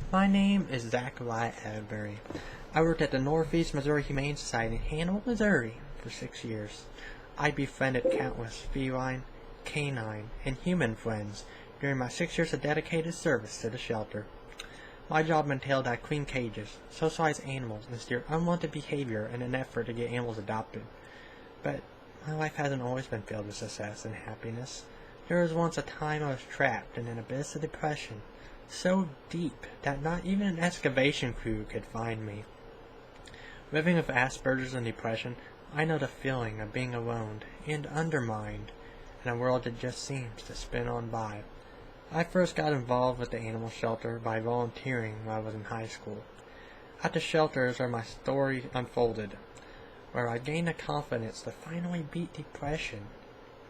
My name is Zachariah Atteberry. I worked at the Northeast Missouri Humane Society in Hannibal, Missouri for 6 years. I befriended countless feline, canine, and human friends during my 6 years of dedicated service to the shelter. My job entailed I clean cages, socialize animals, and steer unwanted behavior in an effort to get animals adopted. But my life hasn't always been filled with success and happiness. There was once a time I was trapped in an abyss of depression, so deep that not even an excavation crew could find me. Living with Aspergers and depression, I know the feeling of being alone and undermined in a world that just seems to spin on by. I first got involved with the animal shelter by volunteering while I was in high school. At the shelter is where my story unfolded, where I gained the confidence to finally beat depression,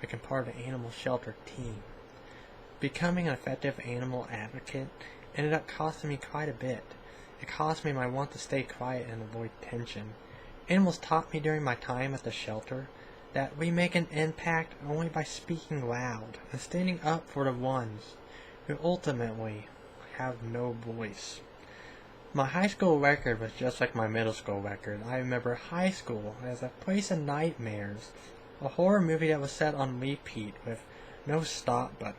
become part of the animal shelter team. Becoming an effective animal advocate ended up costing me quite a bit. It cost me my want to stay quiet and avoid tension. Animals taught me during my time at the shelter that we make an impact only by speaking loud and standing up for the ones who ultimately have no voice. My high school record was just like my middle school record. I remember high school as a place of nightmares, a horror movie that was set on repeat with no stop button.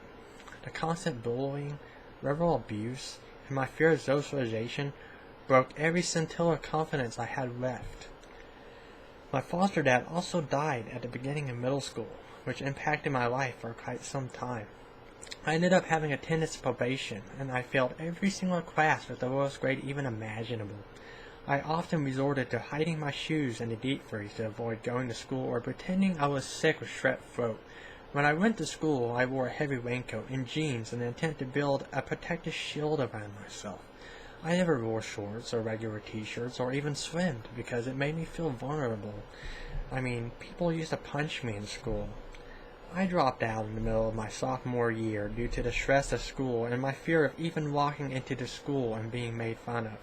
The constant bullying, verbal abuse, and my fear of socialization broke every scintilla of confidence I had left. My foster dad also died at the beginning of middle school, which impacted my life for quite some time. I ended up having attendance probation, and I failed every single class with the lowest grade even imaginable. I often resorted to hiding my shoes in the deep freeze to avoid going to school or pretending I was sick with strep throat. When I went to school, I wore a heavy raincoat and jeans in an attempt to build a protective shield around myself. I never wore shorts or regular t-shirts or even swimmed because it made me feel vulnerable. People used to punch me in school. I dropped out in the middle of my sophomore year due to the stress of school and my fear of even walking into the school and being made fun of.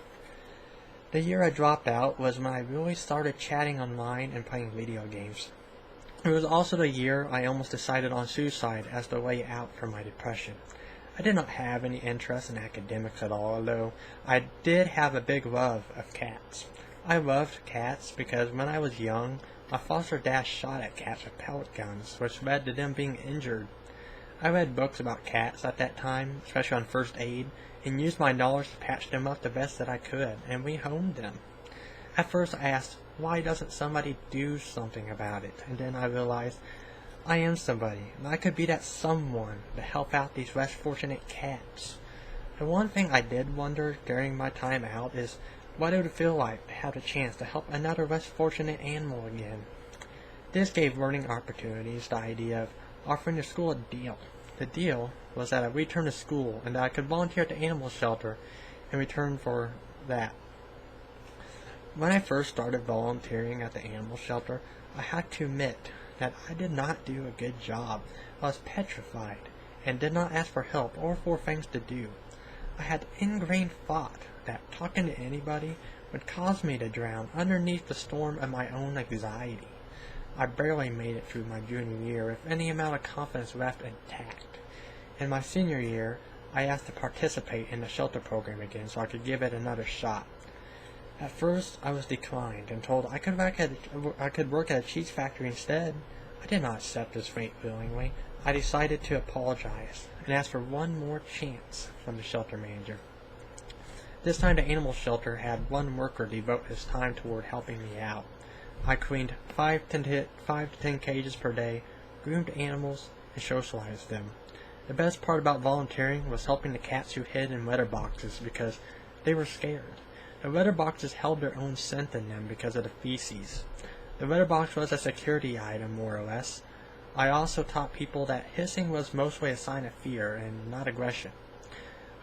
The year I dropped out was when I really started chatting online and playing video games. It was also the year I almost decided on suicide as the way out from my depression. I did not have any interest in academics at all, although I did have a big love of cats. I loved cats because when I was young, my foster dad shot at cats with pellet guns, which led to them being injured. I read books about cats at that time, especially on first aid, and used my knowledge to patch them up the best that I could, and rehomed them. At first I asked, why doesn't somebody do something about it? And then I realized I am somebody, and I could be that someone to help out these less fortunate cats. And one thing I did wonder during my time out is what it would feel like to have a chance to help another less fortunate animal again. This gave learning opportunities the idea of offering the school a deal. The deal was that I returned to school and that I could volunteer at the animal shelter in return for that. When I first started volunteering at the animal shelter, I had to admit that I did not do a good job. I was petrified and did not ask for help or for things to do. I had ingrained thought that talking to anybody would cause me to drown underneath the storm of my own anxiety. I barely made it through my junior year with any amount of confidence left intact. In my senior year, I asked to participate in the shelter program again so I could give it another shot. At first, I was declined and told I could work at a cheese factory instead. I did not accept this fate willingly. I decided to apologize and ask for one more chance from the shelter manager. This time the animal shelter had one worker devote his time toward helping me out. I cleaned 5 to 10 cages per day, groomed animals, and socialized them. The best part about volunteering was helping the cats who hid in litter boxes because they were scared. The litter boxes held their own scent in them because of the feces. The litter box was a security item, more or less. I also taught people that hissing was mostly a sign of fear and not aggression.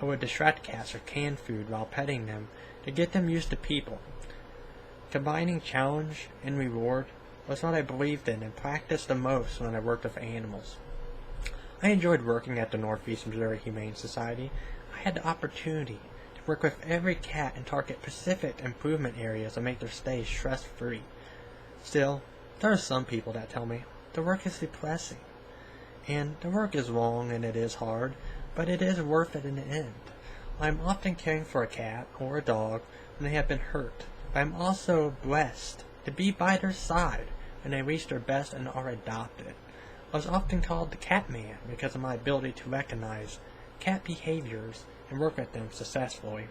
I would distract cats with canned food while petting them to get them used to people. Combining challenge and reward was what I believed in and practiced the most when I worked with animals. I enjoyed working at the Northeast Missouri Humane Society. I had the opportunity work with every cat and target specific improvement areas to make their stay stress-free. Still, there are some people that tell me the work is depressing. And the work is long and it is hard, but it is worth it in the end. I am often caring for a cat or a dog when they have been hurt, but I am also blessed to be by their side when they reach their best and are adopted. I was often called the cat man because of my ability to recognize cat behaviors and work with them successfully.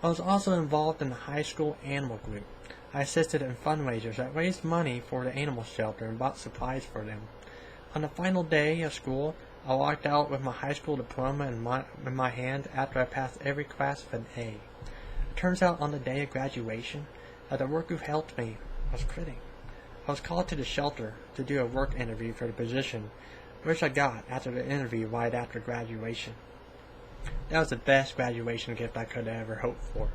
I was also involved in the high school animal group. I assisted in fundraisers that raised money for the animal shelter and bought supplies for them. On the final day of school, I walked out with my high school diploma in my hand after I passed every class with an A. It turns out on the day of graduation that the worker who helped me was quitting. I was called to the shelter to do a work interview for the position, which I got after the interview right after graduation. That was the best graduation gift I could have ever hoped for.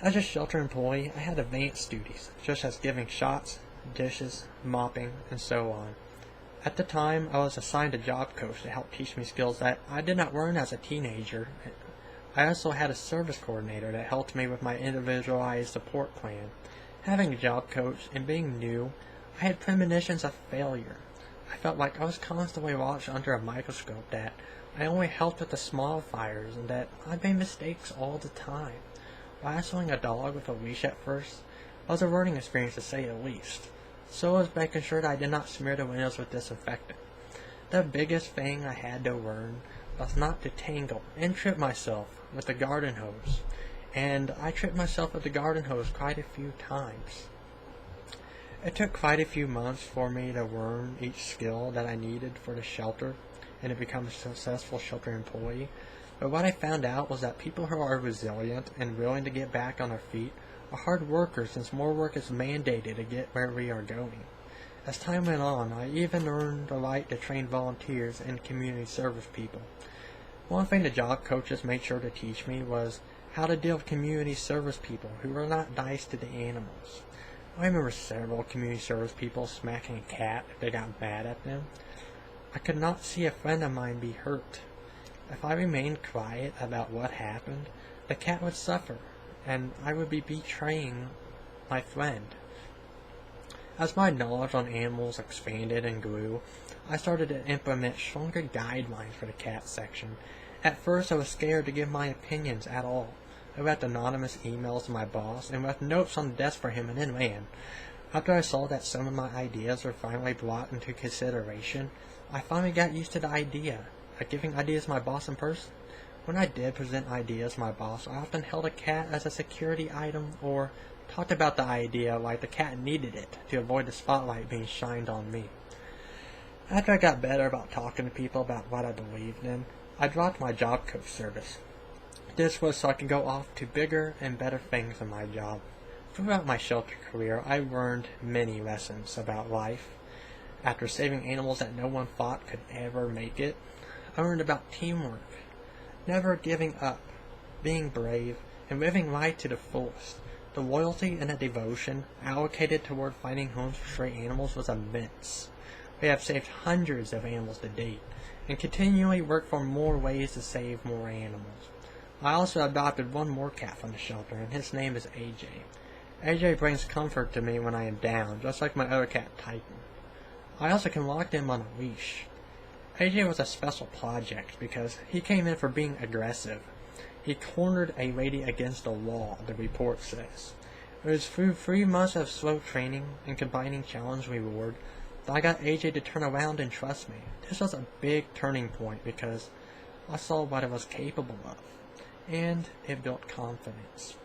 As a shelter employee, I had advanced duties, such as giving shots, dishes, mopping, and so on. At the time, I was assigned a job coach to help teach me skills that I did not learn as a teenager. I also had a service coordinator that helped me with my individualized support plan. Having a job coach and being new, I had premonitions of failure. I felt like I was constantly watched under a microscope, that I only helped with the small fires, and that I made mistakes all the time. Lassoing a dog with a leash at first was a learning experience, to say the least. So was making sure that I did not smear the windows with disinfectant. The biggest thing I had to learn was not to tangle and trip myself with the garden hose. And I tripped myself with the garden hose quite a few times. It took quite a few months for me to learn each skill that I needed for the shelter and to become a successful shelter employee. But what I found out was that people who are resilient and willing to get back on their feet are hard workers, since more work is mandated to get where we are going. As time went on, I even earned the right to train volunteers and community service people. One thing the job coaches made sure to teach me was how to deal with community service people who were not nice to the animals. I remember several community service people smacking a cat if they got mad at them. I could not see a friend of mine be hurt. If I remained quiet about what happened, the cat would suffer, and I would be betraying my friend. As my knowledge on animals expanded and grew, I started to implement stronger guidelines for the cat section. At first, I was scared to give my opinions at all. I left anonymous emails to my boss and left notes on the desk for him and then ran. After I saw that some of my ideas were finally brought into consideration, I finally got used to the idea of giving ideas to my boss in person. When I did present ideas to my boss, I often held a cat as a security item or talked about the idea like the cat needed it to avoid the spotlight being shined on me. After I got better about talking to people about what I believed in, I dropped my job coach service. This was so I could go off to bigger and better things in my job. Throughout my shelter career, I learned many lessons about life. After saving animals that no one thought could ever make it, I learned about teamwork, never giving up, being brave, and living life to the fullest. The loyalty and the devotion allocated toward finding homes for stray animals was immense. We have saved hundreds of animals to date, and continually work for more ways to save more animals. I also adopted one more cat from the shelter, and his name is AJ. AJ brings comfort to me when I am down, just like my other cat, Titan. I also can lock him on a leash. AJ was a special project because he came in for being aggressive. He cornered a lady against the wall, the report says. It was through 3 months of slow training and combining challenge and reward that I got AJ to turn around and trust me. This was a big turning point because I saw what it was capable of, and it built confidence.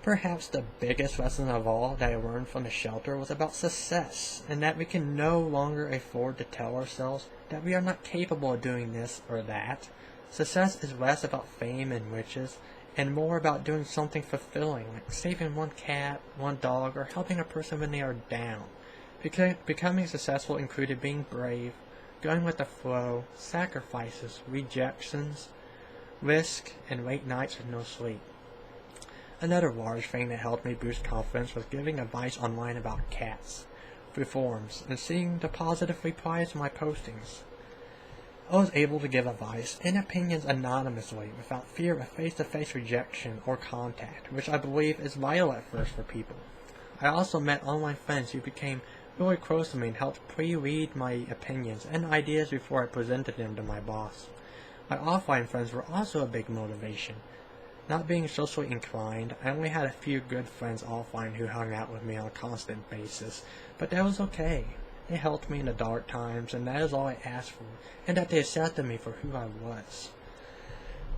Perhaps the biggest lesson of all that I learned from the shelter was about success, and that we can no longer afford to tell ourselves that we are not capable of doing this or that. Success is less about fame and riches, and more about doing something fulfilling, like saving one cat, one dog, or helping a person when they are down. Becoming successful included being brave, going with the flow, sacrifices, rejections, risk, and late nights with no sleep. Another large thing that helped me boost confidence was giving advice online about cats through forums and seeing the positive replies to my postings. I was able to give advice and opinions anonymously without fear of face-to-face rejection or contact, which I believe is vital at first for people. I also met online friends who became really close to me and helped pre-read my opinions and ideas before I presented them to my boss. My offline friends were also a big motivation. Not being socially inclined, I only had a few good friends offline who hung out with me on a constant basis, but that was okay. They helped me in the dark times, and that is all I asked for, and that they accepted me for who I was.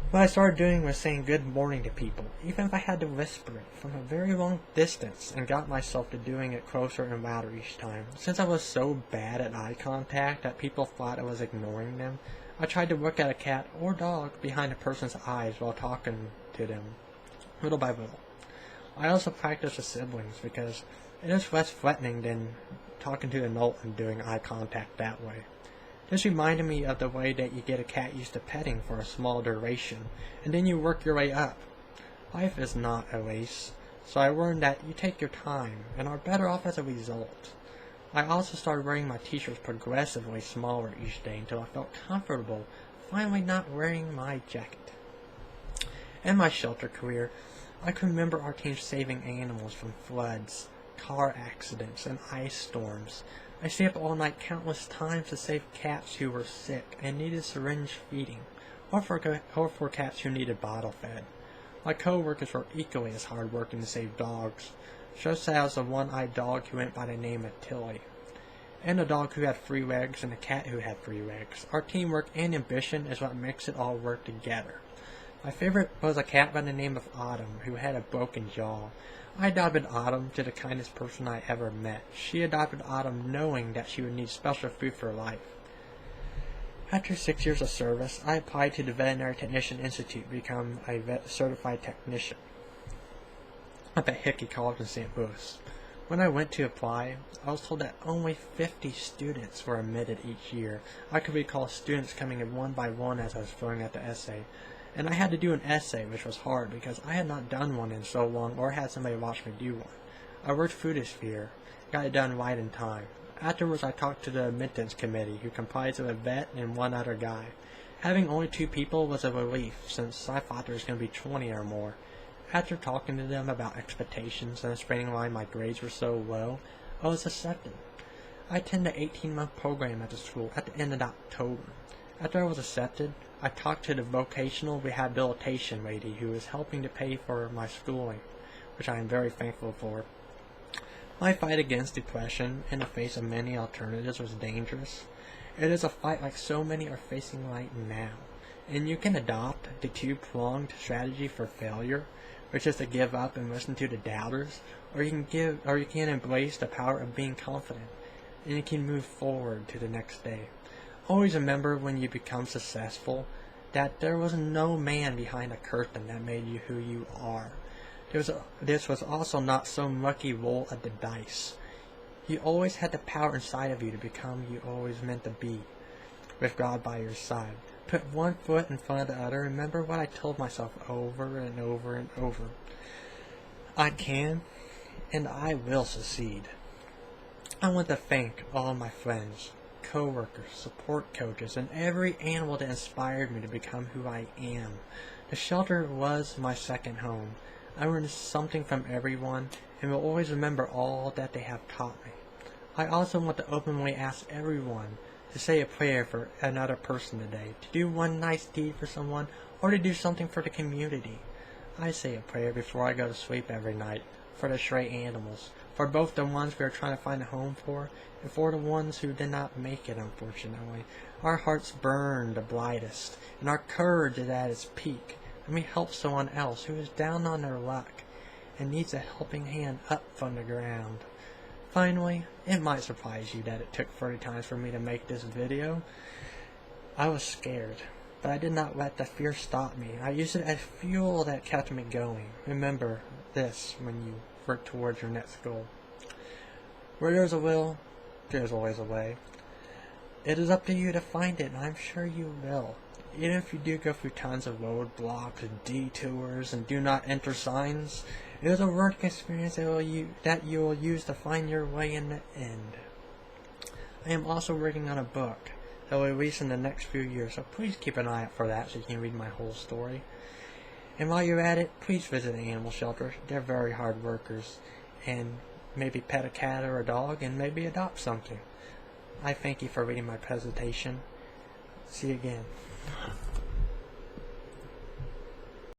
What I started doing was saying good morning to people, even if I had to whisper it from a very long distance, and got myself to doing it closer and louder each time. Since I was so bad at eye contact that people thought I was ignoring them, I tried to look at a cat or dog behind a person's eyes while talking to them, little by little. I also practiced with siblings because it is less threatening than talking to an adult and doing eye contact that way. This reminded me of the way that you get a cat used to petting for a small duration, and then you work your way up. Life is not a race, so I learned that you take your time and are better off as a result. I also started wearing my t-shirts progressively smaller each day until I felt comfortable finally not wearing my jacket. In my shelter career, I can remember our team saving animals from floods, car accidents, and ice storms. I stayed up all night countless times to save cats who were sick and needed syringe feeding, or for cats who needed bottle fed. My co-workers were equally as hard working to save dogs, just as a one-eyed dog who went by the name of Tilly, and a dog who had 3 legs and a cat who had 3 legs. Our teamwork and ambition is what makes it all work together. My favorite was a cat by the name of Autumn, who had a broken jaw. I adopted Autumn to the kindest person I ever met. She adopted Autumn knowing that she would need special food for life. After 6 years of service, I applied to the Veterinary Technician Institute to become a certified technician up at Hickey College in St. Louis. When I went to apply, I was told that only 50 students were admitted each year. I could recall students coming in one by one as I was filling out the essay. And I had to do an essay, which was hard because I had not done one in so long or had somebody watch me do one. I worked Foodisphere, got it done right in time. Afterwards, I talked to the admittance committee, who comprised of a vet and one other guy. Having only 2 people was a relief, since I thought there was going to be 20 or more. After talking to them about expectations and explaining why my grades were so low, I was accepted. I attended an 18-month program at the school at the end of October. After I was accepted, I talked to the vocational rehabilitation lady who was helping to pay for my schooling, which I am very thankful for. My fight against depression in the face of many alternatives was dangerous. It is a fight like so many are facing right now, and you can adopt the 2-pronged strategy for failure, which is to give up and listen to the doubters, or you can embrace the power of being confident, and you can move forward to the next day. Always remember when you become successful that there was no man behind a curtain that made you who you are. This was also not some lucky roll of the dice. You always had the power inside of you to become you always meant to be, with God by your side. Put one foot in front of the other. Remember what I told myself over and over and over. I can, and I will succeed. I want to thank all my friends, co-workers, support coaches, and every animal that inspired me to become who I am. The shelter was my second home. I learned something from everyone, and will always remember all that they have taught me. I also want to openly ask everyone to say a prayer for another person today, to do one nice deed for someone, or to do something for the community. I say a prayer before I go to sleep every night, for the stray animals, for both the ones we are trying to find a home for, and for the ones who did not make it, unfortunately. Our hearts burn the brightest, and our courage is at its peak, and we help someone else who is down on their luck, and needs a helping hand up from the ground. Finally, it might surprise you that it took 30 times for me to make this video. I was scared, but I did not let the fear stop me. I used it as fuel that kept me going. Remember this when you work towards your next goal. Where there's a will, there's always a way. It is up to you to find it, and I'm sure you will. Even if you do go through tons of roadblocks and detours and do not enter signs, it is a learning experience that you will use to find your way in the end. I am also working on a book that will release in the next few years, so please keep an eye out for that so you can read my whole story. And while you're at it, please visit an animal shelter. They're very hard workers. And maybe pet a cat or a dog, and maybe adopt something. I thank you for reading my presentation. See you again.